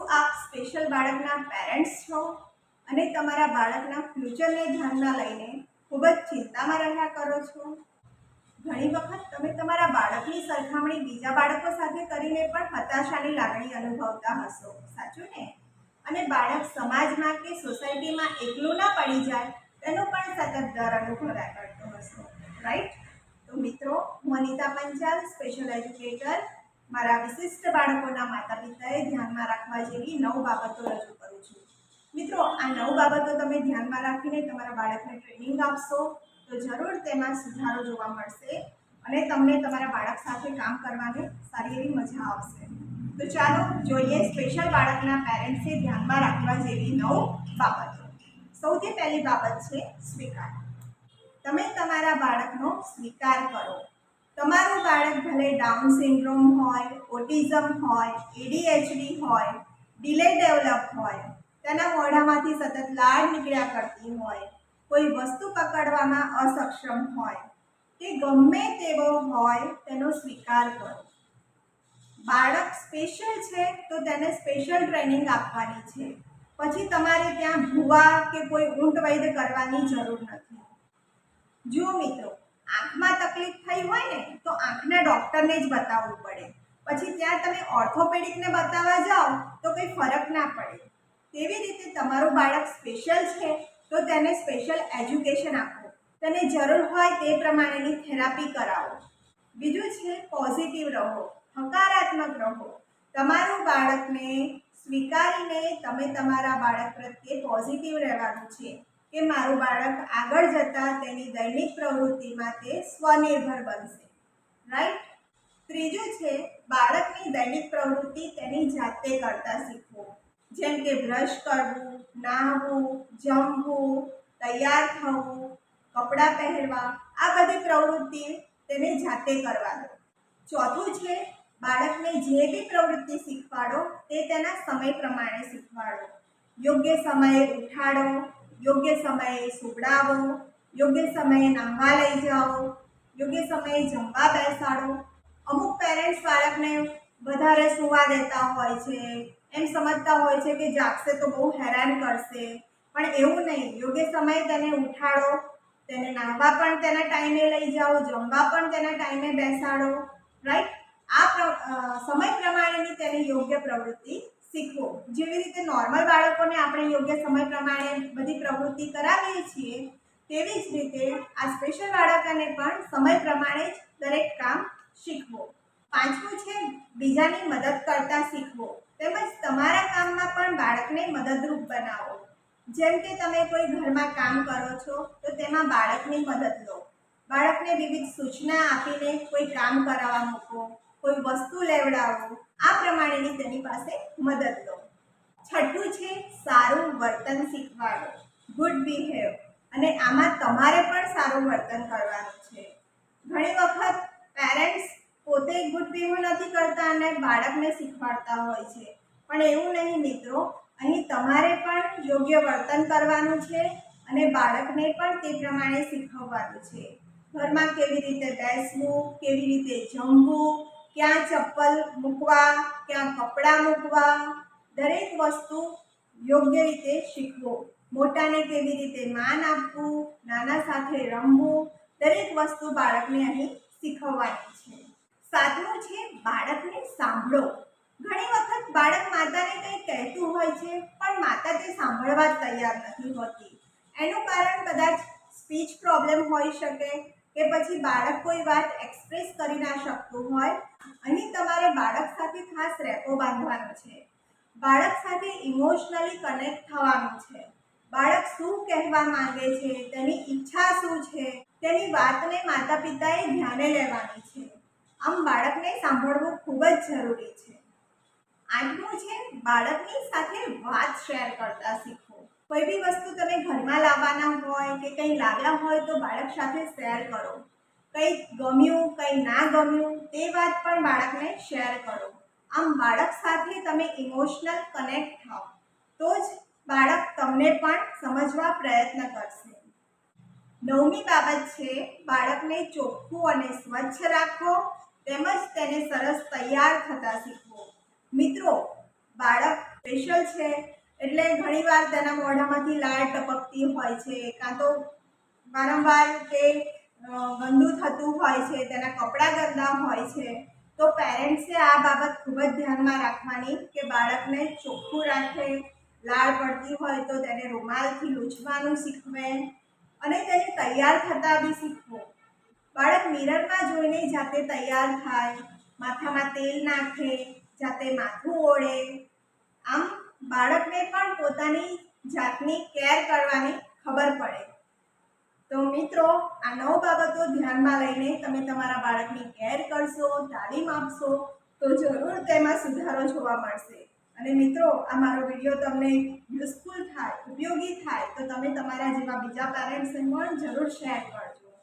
શું આપ સ્પેશિયલ બાળકના પેરેન્ટ્સ છો અને તમારા બાળકના ફ્યુચરને ધ્યાનમાં લઈને ખૂબ જ ચિંતામાં રહ્યા કરો છો? ઘણી વખત તમે તમારા બાળકની સરખામણી બીજા બાળકો સાથે કરીને પણ હતાશાની લાગણી અનુભવતા હશો, સાચું ને? અને બાળક સમાજમાં કે સોસાયટીમાં એકલું ના પડી જાય તેનો પણ સતત ડર અનુભવ્યા કરતો હશો, રાઈટ? તો મિત્રો, હું અનિતા પંચાલ, સ્પેશિયલ એજ્યુકેટર, મારા વિશિષ્ટ બાળકોના માતા પિતાએ ધ્યાનમાં રાખવા જેવી 9 બાબતો રજૂ કરું છું. મિત્રો, આ 9 બાબતો તમે ધ્યાનમાં રાખીને તમારા બાળકને ટ્રેનિંગ આપશો તો જરૂર તેમાં સુધારો જોવા મળશે અને તમને તમારા બાળક સાથે કામ કરવાની સારી એવી મજા આવશે. તો ચાલો જોઈએ સ્પેશિયલ બાળકના પેરેન્ટ્સે ધ્યાનમાં રાખવા જેવી 9 બાબતો. સૌથી પહેલી બાબત છે સ્વીકાર. તમે તમારા બાળકનો સ્વીકાર કરો. તમારું બાળક ભલે ડાઉન સિન્ડ્રોમ હોય, ઓટિઝમ હોય, ADHD હોય, ડિલે ડેવલપ હોય, તેના મોઢામાંથી સતત લાળ નીકળ્યા કરતી હોય, કોઈ વસ્તુ પકડવામાં અસક્ષમ હોય કે ગમે તેવો હોય, તેનો સ્વીકાર કરો. બાળક સ્પેશિયલ છે તો તેને સ્પેશિયલ ટ્રેનિંગ આપવાની છે. પછી તમારે ત્યાં ભૂવા કે કોઈ ઊંટ વૈદ કરવાની જરૂર નથી. જુઓ મિત્રો, આંખમાં તકલીફ થઈ હોય ને તો આંખના ડૉક્ટરને જ બતાવવું પડે. પછી ત્યાં તમે ઓર્થોપેડિકને બતાવવા જાઓ તો કંઈ ફરક ના પડે. તેવી રીતે તમારું બાળક સ્પેશિયલ છે તો તેને સ્પેશિયલ એજ્યુકેશન આપો. તેને જરૂર હોય તે પ્રમાણેની થેરાપી કરાવો. બીજું છે પોઝિટિવ રહો, હકારાત્મક રહો. તમારું બાળકને સ્વીકારીને તમે તમારા બાળક પ્રત્યે પોઝિટિવ રહેવાનું છે કે મારું બાળક આગળ જતાં તેની દૈનિક પ્રવૃત્તિમાં તે સ્વનિર્ભર બનશે, રાઈટ? ત્રીજું છે બાળકની દૈનિક પ્રવૃત્તિ તેની જાતે કરતા શીખવો. જેમ કે બ્રશ કરવું, નાહવું, જમવું, તૈયાર થવું, કપડાં પહેરવા, આ બધી પ્રવૃત્તિ તેને જાતે કરવા દો. ચોથું છે બાળકને જે બી પ્રવૃત્તિ શીખવાડો તે તેના સમય પ્રમાણે શીખવાડો. યોગ્ય સમયે ઉઠાડો, યોગ્ય સમયે સુવડાવો, યોગ્ય સમયે નાહવા લઈ જાઓ, યોગ્ય સમયે જમવા બેસાડો. અમુક પેરેન્ટ્સ બાળકને વધારે સૂવા દેતા હોય છે, એમ સમજતા હોય છે કે જાગશે તો બહુ હેરાન કરશે, પણ એવું નહીં. યોગ્ય સમયે તેને ઉઠાડો, તેને નાહવા પણ તેના ટાઈમે લઈ જાઓ, જમવા પણ તેના ટાઈમે બેસાડો, રાઈટ? આ સમય પ્રમાણેની તેની યોગ્ય પ્રવૃત્તિ શીખવો. જેવી રીતે નોર્મલ બાળકોને આપણે યોગ્ય સમય પ્રમાણે બધી પ્રવૃત્તિ કરાવીએ છીએ, તેવી જ રીતે આ સ્પેશિયલ બાળકોને પણ સમય પ્રમાણે જ દરેક કામ શીખવો. પાંચમું છે બીજાની મદદ કરતા શીખવો, તેમજ તમારા કામમાં પણ બાળકને મદદરૂપ બનાવો. જેમ કે તમે કોઈ ઘરમાં કામ કરો છો તો તેમાં બાળકની મદદ લો. બાળકને વિવિધ સૂચના આપીને કોઈ કામ કરાવવા મૂકો, કોઈ વસ્તુ લેવડાવો. આ પ્રમાણેની તેની પાસે મદદ લો. છઠ્ઠું છે સારું વર્તન શીખવાડો, ગુડ બિહેવ. અને આમાં તમારે પણ સારું વર્તન કરવાનું છે. ઘણી વખત પેરેન્ટ્સ પોતે ગુડ બિહેવ નથી કરતા અને બાળકને શીખવાડતા હોય છે, પણ એવું નહીં મિત્રો. અહીં તમારે પણ યોગ્ય વર્તન કરવાનું છે અને બાળકને પણ તે પ્રમાણે શીખવવાનું છે. ઘરમાં કેવી રીતે બેસવું, કેવી રીતે જમવું, ક્યાં ચપ્પલ મૂકવા, ક્યાં કપડાં મૂકવા, દરેક વસ્તુ યોગ્ય રીતે શીખવો. મોટાને કેવી રીતે માન આપવું, નાના સાથે રમવું, દરેક વસ્તુ બાળકને અહીં શીખવવાની છે. સાતમું છે બાળકને સાંભળો. ઘણી વખત બાળક માતાને કંઈ કહેતું હોય છે પણ માતા તે સાંભળવા જ તૈયાર નથી હોતી. એનું કારણ કદાચ સ્પીચ પ્રોબ્લેમ હોઈ શકે કે પછી બાળક કોઈ વાત એક્સપ્રેસ કરી ના શકતું હોય. અહીં તમારે બાળક સાથે ખાસ રેપો બાંધવાનો છે. બાળક સાથે ઇમોશનલી કનેક્ટ થવાનું છે. બાળક શું કહેવા માંગે છે, તેની ઈચ્છા શું છે, તેની વાતને માતા પિતાએ ધ્યાને લેવાની છે. આમ બાળકને સાંભળવું ખૂબ જ જરૂરી છે. આઠમું છે બાળકની સાથે વાત શેર કરતા શીખો. કોઈ બી વસ્તુ તમે ઘરમાં લાવવાના હોય કે કંઈ લાવ્યા હોય તો બાળક સાથે શેર કરો. કંઈ ગમ્યું, કંઈ ના ગમ્યું તે વાત પણ બાળકને શેર કરો. આમ બાળક સાથે તમે ઇમોશનલ કનેક્ટ થાઓ તો જ બાળક તમને પણ સમજવા પ્રયત્ન કરશે. 9મી બાબત છે બાળકને ચોખ્ખું અને સ્વચ્છ રાખો, તેમજ તેને સરસ તૈયાર થતા શીખવો. મિત્રો, બાળક સ્પેશિયલ છે એટલે ઘણીવાર તેના મોઢામાંથી લાળ ટપકતી હોય છે, કાં તો વારંવાર તે ગંદુ થતું હોય છે, તેના કપડાં ગંદા હોય છે. તો પેરેન્ટ્સે આ બાબત ખૂબ જ ધ્યાનમાં રાખવાની કે બાળકને ચોખ્ખું રાખે, લાળ પડતી હોય તો તેને રૂમાલથી લૂછવાનું શીખવે અને તેને તૈયાર થતાં બી શીખવો. બાળક મિરરમાં જોઈને જાતે તૈયાર થાય, માથામાં તેલ નાખે, જાતે માથું ઓળે. આમ બાળકને પણ પોતાની જાતની કેર કરવાની ખબર પડે. તો મિત્રો, આ 9 બાબતો ધ્યાનમાં લઈને તમે તમારા બાળકની કેર કરશો, તાલીમ આપશો તો જરૂર તેમાં સુધારો જોવા મળશે. અને મિત્રો, આ મારો વિડીયો તમને યુઝફુલ થાય, ઉપયોગી થાય તો તમે તમારા જેવા બીજા પેરેન્ટ્સને પણ જરૂર શેર કરજો.